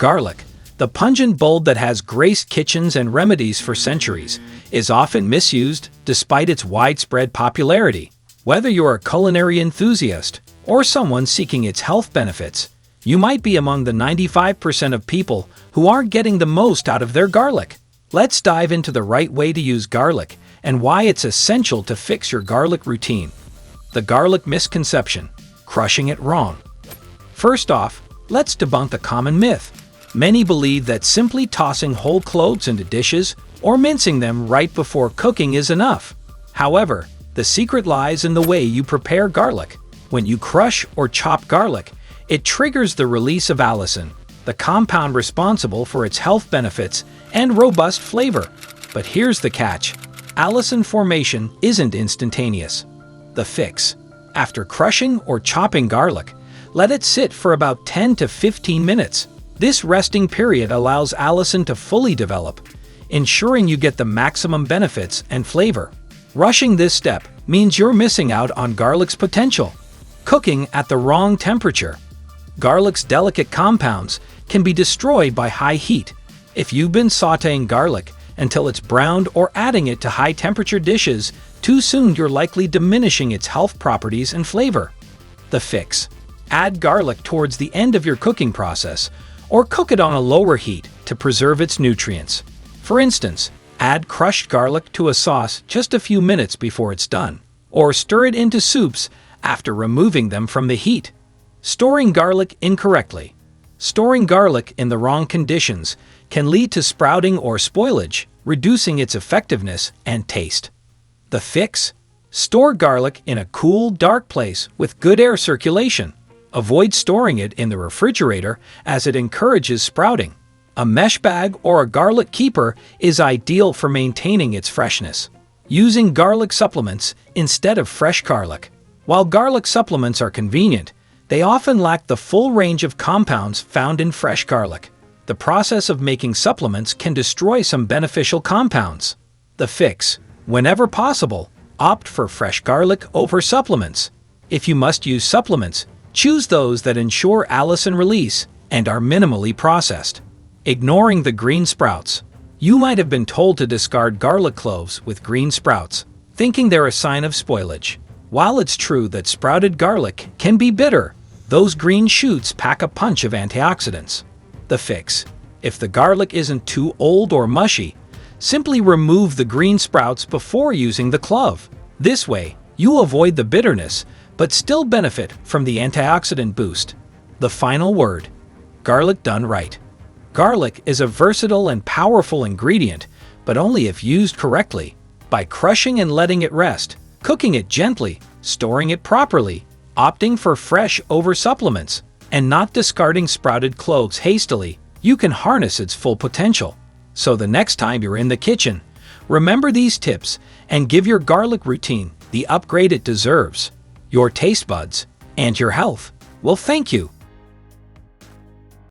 Garlic, the pungent bulb that has graced kitchens and remedies for centuries, is often misused despite its widespread popularity. Whether you're a culinary enthusiast or someone seeking its health benefits, you might be among the 95% of people who aren't getting the most out of their garlic. Let's dive into the right way to use garlic and why it's essential to fix your garlic routine. The garlic misconception: crushing it wrong. First off, let's debunk the common myth. Many believe that simply tossing whole cloves into dishes or mincing them right before cooking is enough. However, the secret lies in the way you prepare garlic. When you crush or chop garlic, it triggers the release of allicin, the compound responsible for its health benefits and robust flavor. But here's the catch: allicin formation isn't instantaneous. The fix: after crushing or chopping garlic, let it sit for about 10 to 15 minutes. This resting period allows allicin to fully develop, ensuring you get the maximum benefits and flavor. Rushing this step means you're missing out on garlic's potential. Cooking at the wrong temperature. Garlic's delicate compounds can be destroyed by high heat. If you've been sautéing garlic until it's browned or adding it to high-temperature dishes too soon, you're likely diminishing its health properties and flavor. The fix: add garlic towards the end of your cooking process, or cook it on a lower heat to preserve its nutrients. For instance, add crushed garlic to a sauce just a few minutes before it's done, or stir it into soups after removing them from the heat. Storing garlic incorrectly. Storing garlic in the wrong conditions can lead to sprouting or spoilage, reducing its effectiveness and taste. The fix: store garlic in a cool, dark place with good air circulation. Avoid storing it in the refrigerator as it encourages sprouting. A mesh bag or a garlic keeper is ideal for maintaining its freshness. Using garlic supplements instead of fresh garlic. While garlic supplements are convenient, they often lack the full range of compounds found in fresh garlic. The process of making supplements can destroy some beneficial compounds. The fix: whenever possible, opt for fresh garlic over supplements. If you must use supplements, choose those that ensure allicin release and are minimally processed. Ignoring the green sprouts. You might have been told to discard garlic cloves with green sprouts, thinking they're a sign of spoilage. While it's true that sprouted garlic can be bitter, those green shoots pack a punch of antioxidants. The fix: if the garlic isn't too old or mushy, simply remove the green sprouts before using the clove. This way, you'll avoid the bitterness but still benefit from the antioxidant boost. The final word: garlic done right. Garlic is a versatile and powerful ingredient, but only if used correctly. By crushing and letting it rest, cooking it gently, storing it properly, opting for fresh over supplements, and not discarding sprouted cloves hastily, you can harness its full potential. So the next time you're in the kitchen, remember these tips and give your garlic routine the upgrade it deserves. Your taste buds and your health will thank you.